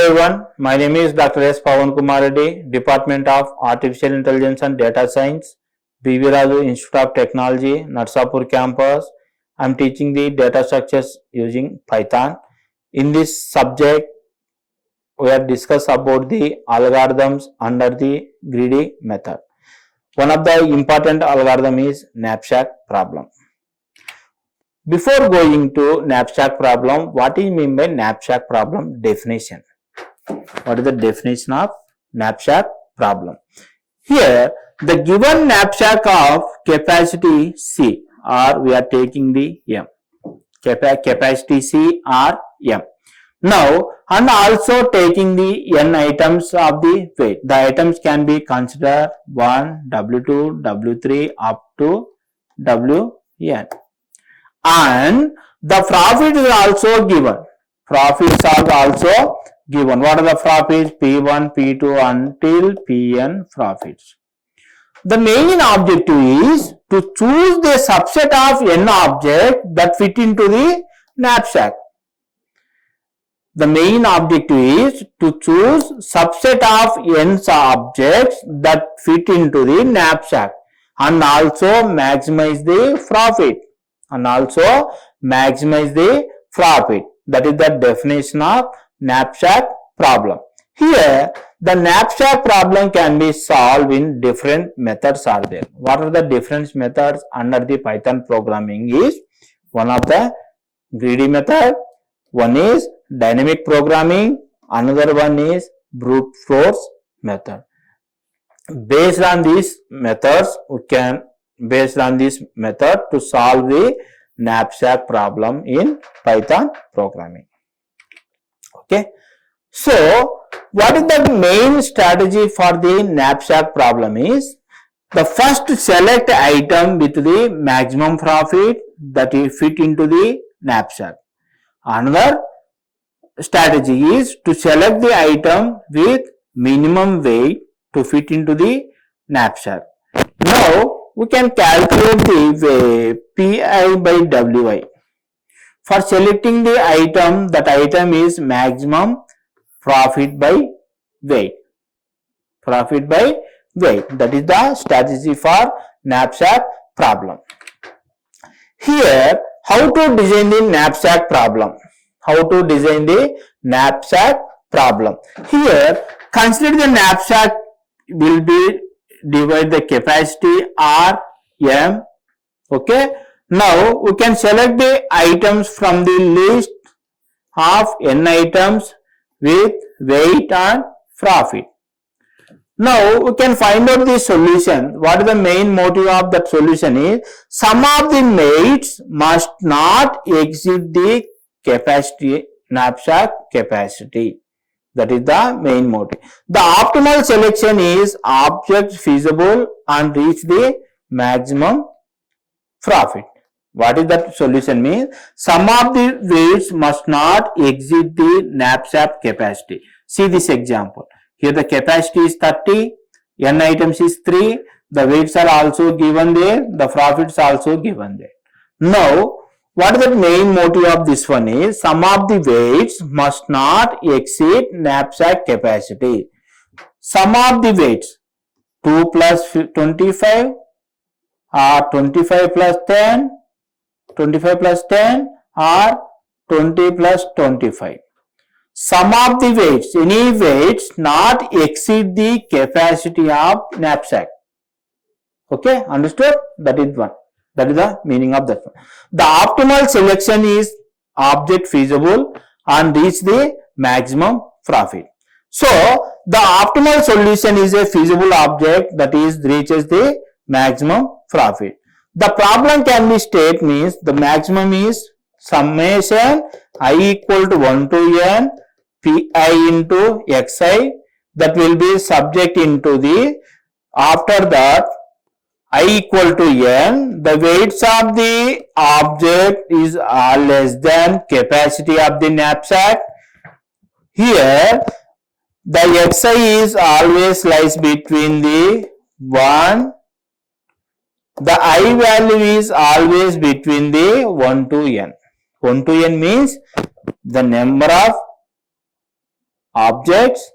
everyone, my name is Dr. S. Pavan Kumar Reddy, Department of Artificial Intelligence and Data Science, B.V. Raju Institute of Technology, Narsapur campus. I am teaching the data structures using Python. In this subject, we have discussed about the algorithms under the greedy method. One of the important algorithm is knapsack problem. Before going to knapsack problem, what is mean by knapsack problem definition? What is the definition of knapsack problem? Here, the given knapsack of capacity C, or we are taking the M, capacity C or M. Now, and also taking the N items of the weight. The items can be considered 1, W2, W3 up to Wn. And the profit is also given. Profits are also given. What are the profits? P1, P2 until Pn profits. The main objective is to choose the subset of n objects that fit into the knapsack. The main objective is to choose subset of n objects that fit into the knapsack and also maximize the profit. That is the definition of knapsack problem. Here, the knapsack problem can be solved in different methods are there. What are the different methods under the Python programming is? One of the greedy method, one is dynamic programming, another one is brute force method. Based on these methods, we can to solve the knapsack problem in Python programming. Okay. So, what is the main strategy for the knapsack problem is? The first select item with the maximum profit that is fit into the knapsack. Another strategy is to select the item with minimum weight to fit into the knapsack. Now, we can calculate the Pi by Wi. For selecting the item, that item is maximum profit by weight. That is the strategy for knapsack problem. Here, how to design the knapsack problem? Here, consider the knapsack will be divide the capacity R, M. Okay. Now, we can select the items from the list of n items with weight and profit. Now, we can find out the solution. What is the main motive of that solution is? Sum of the weights must not exceed the capacity, knapsack capacity. That is the main motive. The optimal selection is object feasible and reach the maximum profit. What is that solution mean? Sum of the weights must not exceed the knapsack capacity. See this example. Here the capacity is 30, n items is 3, the weights are also given there, the profits also given there. Now, what is the main motive of this one is? Sum of the weights must not exceed knapsack capacity. Sum of the weights 2 plus 25 or 25 plus 10 or 20 plus 25. Sum of the weights, any weights not exceed the capacity of knapsack. Okay, understood? That is one. That is the meaning of that one. The optimal selection is object feasible and reach the maximum profit. So, the optimal solution is a feasible object that is reaches the maximum profit. The problem can be state means the maximum is summation I equal to 1 to n Pi into xi, that will be subject into the, after that I equal to n, the weights of the object is less than capacity of the knapsack. Here the xi is always lies between the 1, the I value is always between the 1 to n. 1 to n means the number of objects,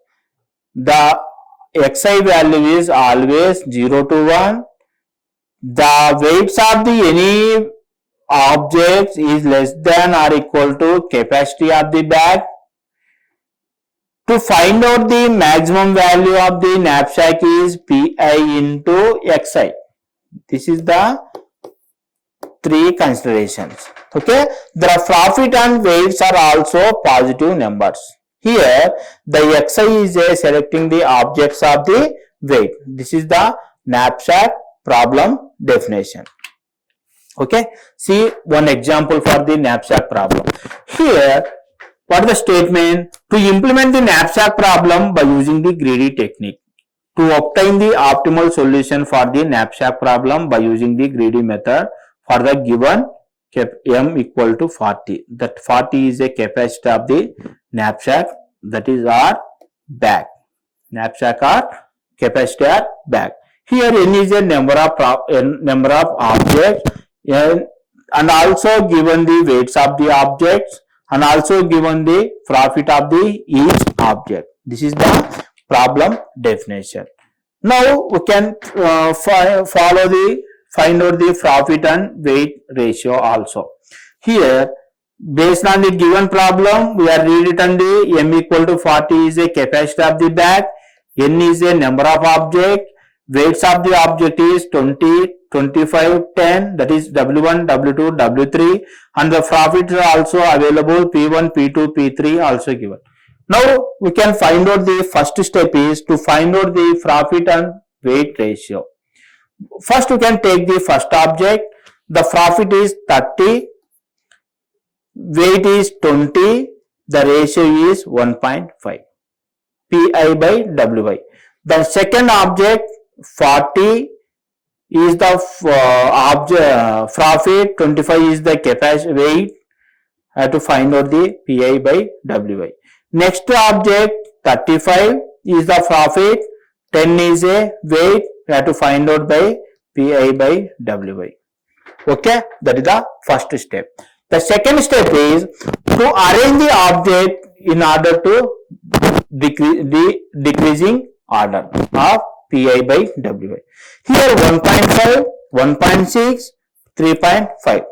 the xi value is always 0 to 1. The weights of the any objects is less than or equal to capacity of the bag. To find out the maximum value of the knapsack is Pi into Xi. This is the three considerations. Okay. The profit and weights are also positive numbers. Here the Xi is selecting the objects of the weight. This is the knapsack problem definition. Okay. See one example for the knapsack problem. Here, what is the statement? To implement the knapsack problem by using the greedy technique. To obtain the optimal solution for the knapsack problem by using the greedy method for the given m equal to 40. That 40 is a capacity of the knapsack, that is our bag. Knapsack or capacity or bag. Here n is a number of objects, and also given the weights of the objects, and also given the profit of the each object. This is the problem definition. Now we can find out the profit and weight ratio also. Here, based on the given problem, we are rewritten the m equal to 40 is a capacity of the bag, n is a number of object, weights of the object is 20, 25, 10, that is W1, W2, W3, and the profits are also available, P1, P2, P3 also given. Now we can find out the first step is to find out the profit and weight ratio. First we can take the first object, the profit is 30, weight is 20, the ratio is 1.5, Pi by Wi. The second object 40 is the object profit, 25 is the capacity weight. I have to find out the Pi by Wi. Next object 35 is the profit, 10 is a weight. We have to find out by Pi by Wi. Okay, that is the first step. The second step is to arrange the object in order to decreasing order of Pi by Wi. Here 1.5, 1.6, 3.5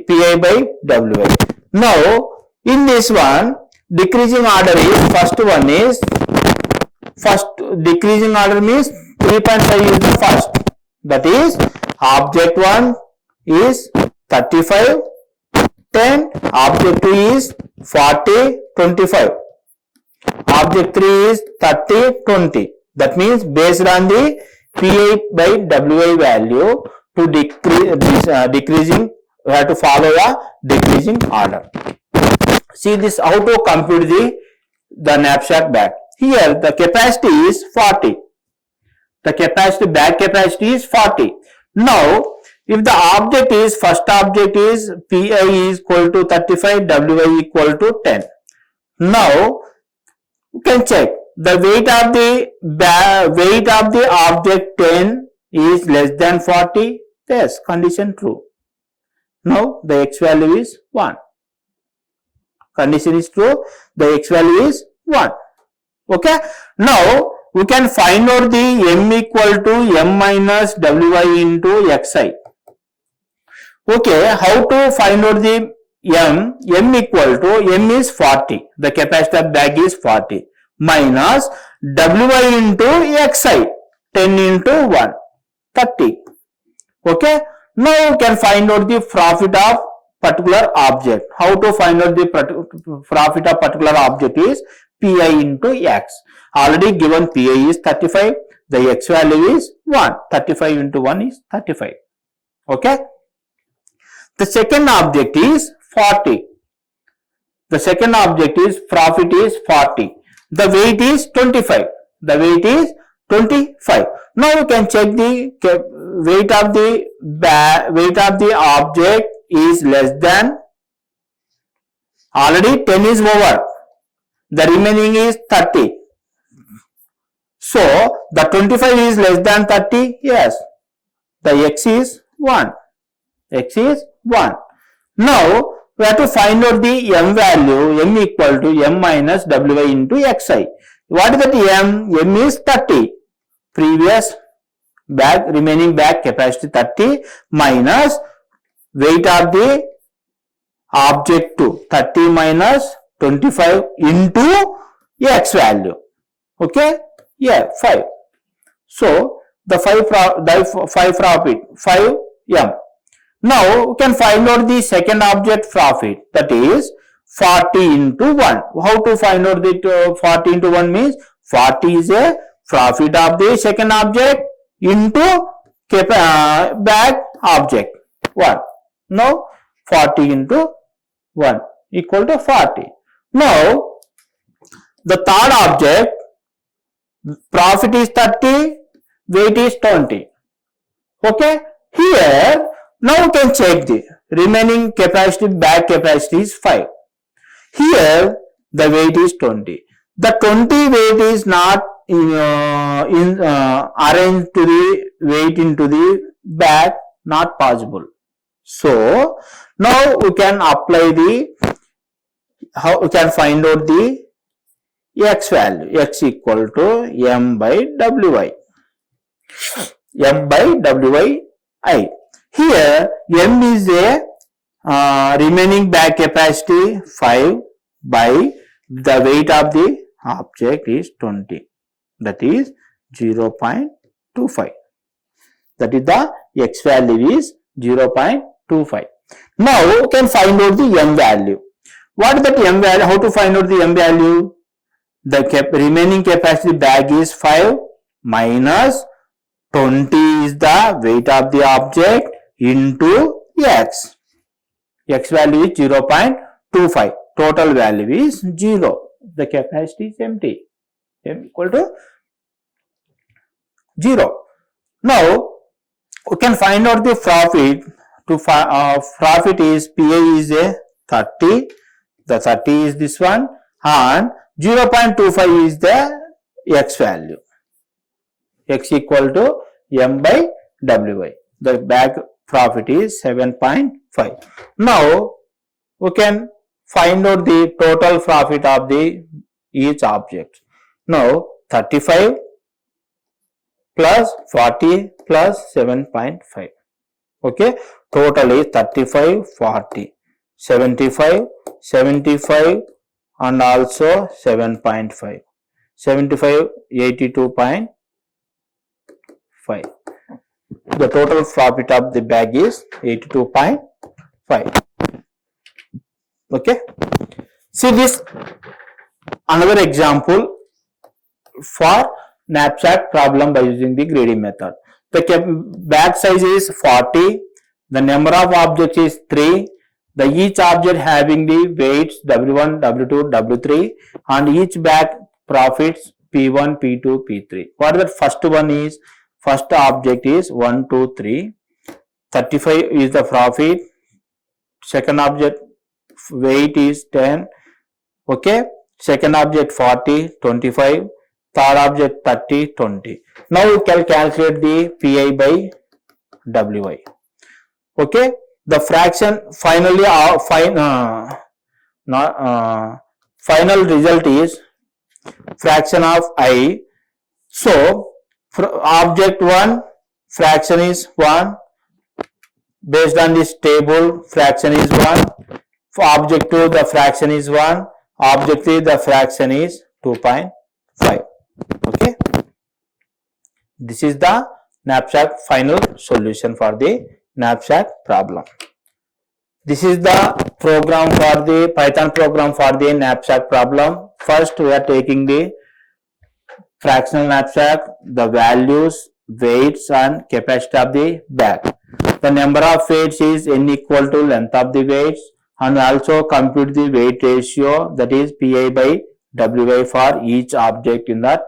Pi by Wi. Now in this one, decreasing order is first decreasing order means 3.5 is the first. That is object 1 is 35, 10, object 2 is 40, 25. Object 3 is 30, 20. That means based on the Pi by Wi value to decreasing, we have to follow a decreasing order. See this how to compute the knapsack bag. Here the capacity is 40. The capacity bag capacity is 40. Now if the object is first object is Pi is equal to 35, Wi equal to 10. Now you can check the weight of the object 10 is less than 40. Yes, condition true. Now the x value is 1. Condition is true. The x value is 1. Okay. Now we can find out the m equal to m minus Wi into xi. Okay. How to find out the m? M equal to m is 40. The capacity of bag is 40 minus Wi into xi. 10 into 1, 30. Okay. Now you can find out the profit of particular object. How to find out the profit of particular object is Pi into x. Already given Pi is 35. The x value is 1. 35 into 1 is 35. Okay. The second object is 40. The second object is profit is 40. The weight is 25. The weight is 25. Now you can check the weight of the object is less than, already 10 is over, the remaining is 30. So the 25 is less than 30. Yes, the x is 1. X is 1. Now we have to find out the m value, m equal to m minus wi into xi. What is that m? M is 30. Previous bag, remaining bag capacity 30 minus weight of the object to 30 minus 25 into x value. Okay? Yeah, 5. So, the 5 profit, 5 m. Now, we can find out the second object profit, that is 40 into 1. How to find out the 40 into 1 means 40 is a profit of the second object into bag object 1. Now, 40 into 1 equal to 40. Now, the third object profit is 30, weight is 20. Okay, here now we can check the remaining capacity, bag capacity is 5. Here the weight is 20. The 20 weight is not arranged to the weight into the bag, not possible. So now we can apply the, how we can find out the x value, x equal to m by wi, m by wi I. Here m is a remaining bag capacity 5 by the weight of the object is 20, that is 0.25. That is the x value is 0.25. Now we can find out the m value. What is that m value? How to find out the m value? The remaining capacity bag is 5 minus 20 is the weight of the object into x. X value is 0.25. Total value is 0. The capacity is empty. M equal to 0. Now, we can find out the profit. Profit is PI is a 30. The 30 is this one, and 0.25 is the x value. X equal to m by wi. The bag profit is 7.5. Now, we can find out the total profit of the each object. Now, 35 plus 40 plus 7.5. Okay, total is 35, 40, 75, 75 and also 7.5. 75, 82.5. The total profit of the bag is 82.5. Okay. See this another example for knapsack problem by using the grading method. The bag size is 40. The number of objects is 3. The each object having the weights W1, W2, W3 and each bag profits P1, P2, P3. What is the first one is? First object is 1, 2, 3. 35 is the profit. Second object weight is 10. Okay. Second object 40, 25. Third object 30, 20. Now we can calculate the PI by WI. Okay. The fraction finally final result is fraction of I. So object 1 fraction is 1. Based on this table, fraction is 1. For object 2, the fraction is 1. Object 3, the fraction is 2.5. Okay. This is the knapsack final solution for the knapsack problem. This is the program for the Python program for the knapsack problem. First, we are taking the fractional knapsack, the values, weights and capacity of the bag. The number of weights is n equal to length of the weights, and also compute the weight ratio, that is Pi by Wi for each object in that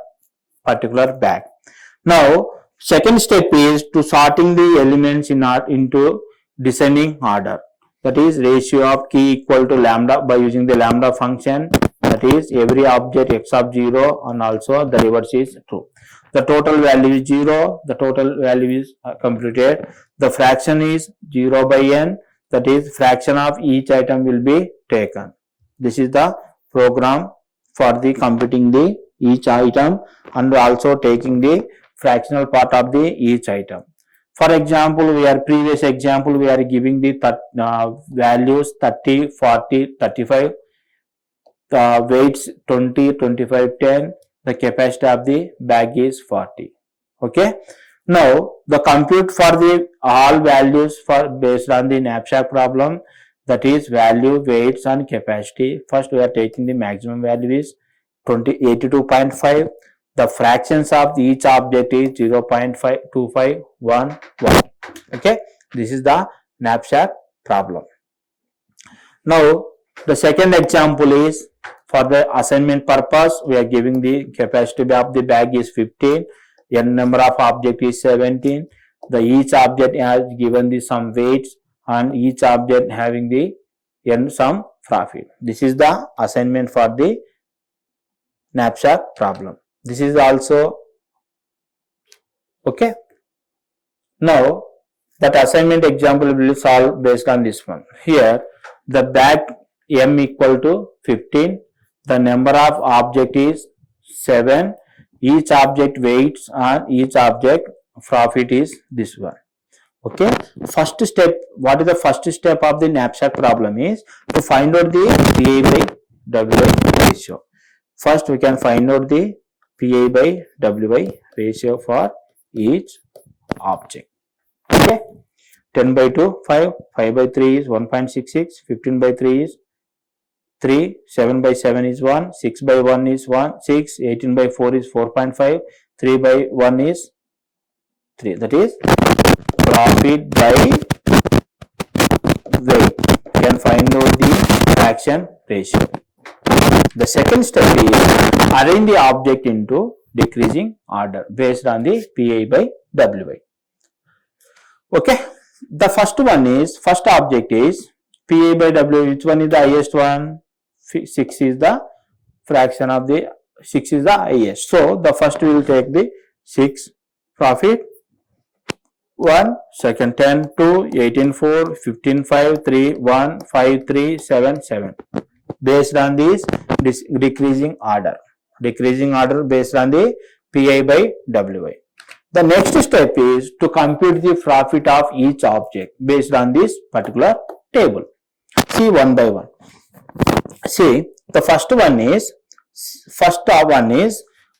particular bag. Now, second step is to sorting the elements into descending order. That is ratio of key equal to lambda by using the lambda function. That is every object x of 0 and also the reverse is true. The total value is 0. The total value is computed. The fraction is 0 by n. that is fraction of each item will be taken. This is the program for the computing the each item and also taking the fractional part of the each item. For example, previous example we are giving the values 30, 40, 35, weights 20, 25, 10. The capacity of the bag is 40. Okay. Now the compute for the all values for based on the knapsack problem, that is value, weights and capacity. First we are taking the maximum value is 82.5. The fractions of each object is 0.52511. Okay, this is the knapsack problem. Now the second example is for the assignment purpose. We are giving the capacity of the bag is 15. N number of object is 17. The each object has given the some weights and each object having the n some profit. This is the assignment for the knapsack problem. This is also okay. Now that assignment example will solve based on this one. Here the bag m equal to 15. The number of object is 7. Each object weights and each object profit is this one. Okay. First step, what is the first step of the knapsack problem is to find out the PI by WI ratio. First we can find out the PI by WI ratio for each object. Okay. 10 by 2, 5, 5 by 3 is 1.66, 15 by 3 is 3, 7 by 7 is 1, 6 by 1 is 1, 6, 18 by 4 is 4.5, 3 by 1 is 3. That is profit by weight. You can find out the fraction ratio. The second step is arrange the object into decreasing order based on the PI by WI. Okay. The first object is PI by WI. Which one is the highest one? 6 is the fraction of the 6 is the highest. So the first we will take the 6 profit 1, second 10, 2, 18, 4, 15, 5, 3, 1, 5, 3, 7, 7. Based on this decreasing order based on the PI by WI. The next step is to compute the profit of each object based on this particular table. See one by one. See, the first one is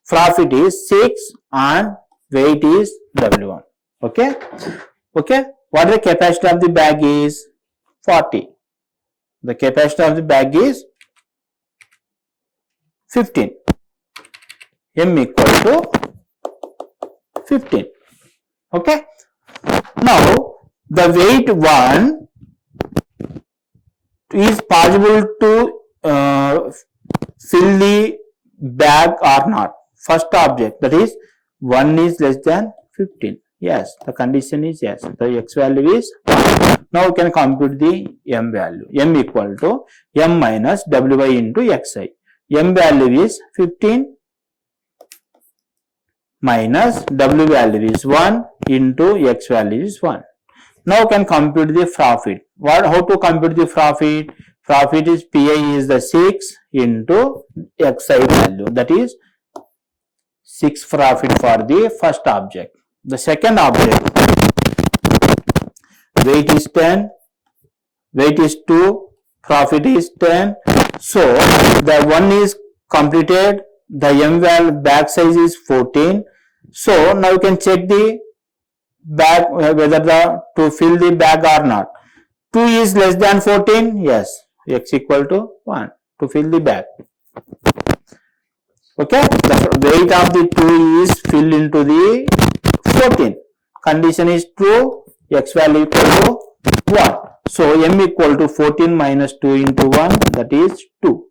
profit is 6 and weight is W1. Okay. Okay. What the capacity of the bag is? 40. The capacity of the bag is 15. M equal to 15. Okay. Now the weight 1 is possible to fill the bag or not. First object, that is 1 is less than 15. Yes, the condition is yes. The x value is 1. Now we can compute the m value. M equal to m minus wi into xi. M value is 15 minus w value is 1 into x value is 1. Now we can compute the profit. How to compute the profit? Profit is PI is the 6 into xi value, that is 6 profit for the first object. The second object, weight is 10, weight is 2, profit is 10. So the one is completed, the m value bag size is 14. So now you can check the bag whether to fill the bag or not. 2 is less than 14, yes, x equal to 1 to fill the bag. Okay, the weight of the 2 is filled into the 14. Condition is true, x value equal to 1. So m equal to 14 minus 2 into 1, that is 2.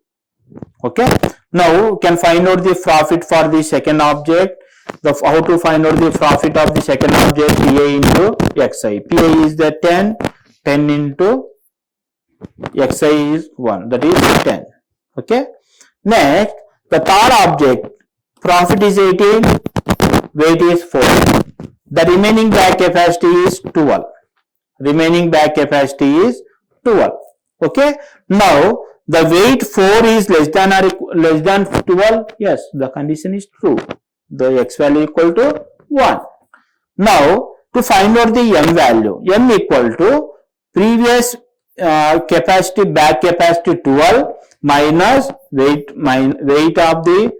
Okay, now you can find out the profit for the second object. How to find out the profit of the second object? PI into xi. PI is the 10, 10 into xi is 1, that is 10. Okay. Next, the third object, profit is 18, weight is 4. The remaining bag capacity is 12. Remaining bag capacity is 12. Okay. Now the weight 4 is less than 12. Yes, the condition is true. The x value equal to 1. Now to find out the m value, m equal to previous capacity, back capacity 12 minus weight of the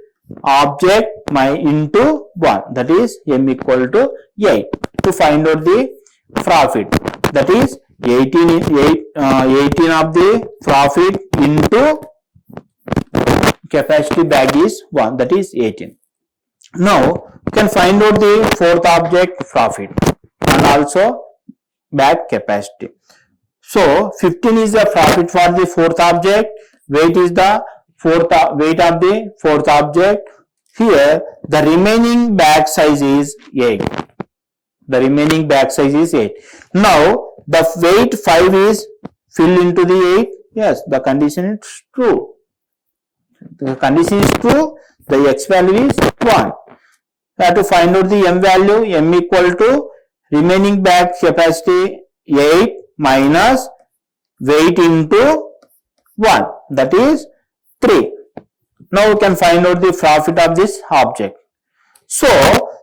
object into 1, that is m equal to 8. To find out the profit, that is 18 of the profit into capacity bag is 1, that is 18. Now you can find out the fourth object profit and also bag capacity. So 15 is the profit for the fourth object, weight is the weight of the fourth object. Here the remaining bag size is 8. The remaining bag size is 8. Now the weight 5 is filled into the 8. Yes, the condition is true. The condition is true. The x value is 1. We have to find out the m value. M equal to remaining bag capacity 8 minus weight into 1, that is 3. Now we can find out the profit of this object. So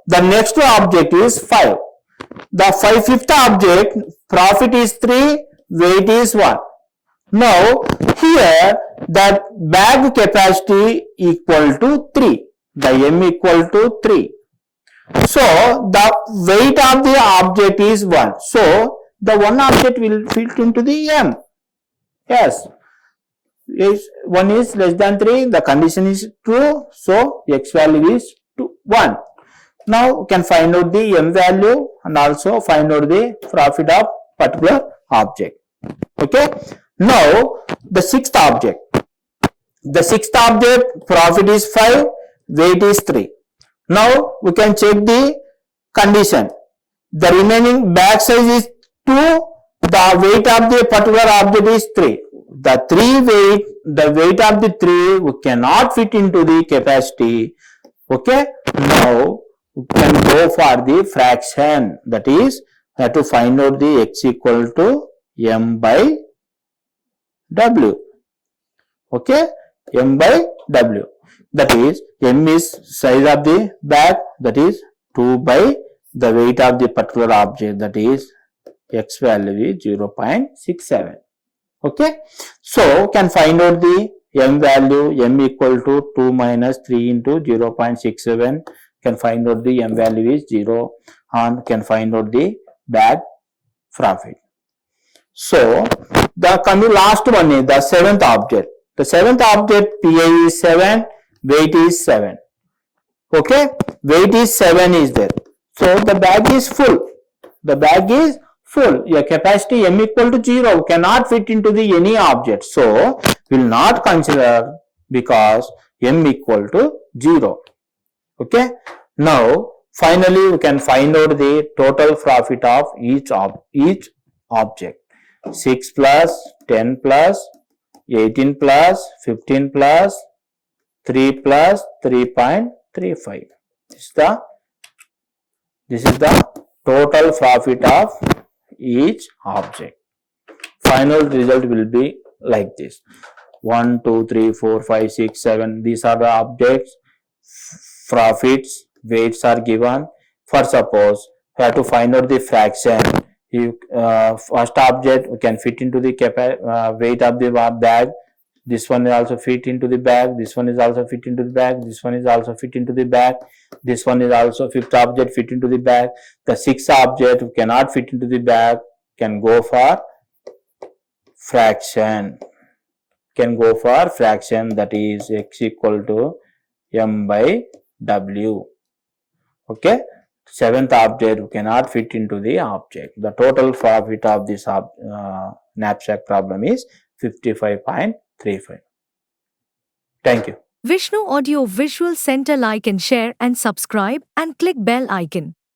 the next object is 5. The fifth object profit is 3, weight is 1. Now here that bag capacity equal to 3. The m equal to 3. So the weight of the object is 1. So the one object will fit into the m. Yes. 1 is less than 3. The condition is true. So x value is 1. Now we can find out the m value and also find out the profit of particular object. Okay. Now the sixth object. The sixth object profit is 5, weight is 3. Now we can check the condition. The remaining bag size is 2. The weight of the particular object is 3. The weight of the 3 we cannot fit into the capacity. Okay. Now we can go for the fraction. That is, we have to find out the x equal to m by w. Okay. M by w. That is, m is size of the bag, that is 2 by the weight of the particular object, that is x value is 0.67. Okay. So can find out the m value. M equal to 2 minus 3 into 0.67. Can find out the m value is 0 and can find out the bag profit. So the coming last one is the seventh object. The seventh object PI is 7, weight is 7. Okay, weight is 7 is there. So the bag is full. The bag is full. Your capacity m equal to 0 cannot fit into the any object. So will not consider because m equal to 0. Okay. Now finally we can find out the total profit of each object. 6 plus 10 plus 18 plus 15 plus 3 plus 3.35. This is the total profit of each object. Final result will be like this. 1, 2, 3, 4, 5, 6, 7. These are the objects. Profits, weights are given. For suppose, we have to find out the fraction. First object we can fit into the weight of the bag. This one is also fit into the bag. This one is also fit into the bag. This one is also fit into the bag. This one is also fifth object fit into the bag. The sixth object we cannot fit into the bag. Can go for fraction. Can go for fraction, that is x equal to m by w. Okay. Seventh object we cannot fit into the object. The total profit of this knapsack problem is 55.35. Thank you. Vishnu Audio Visual Center, like and share and subscribe and click bell icon.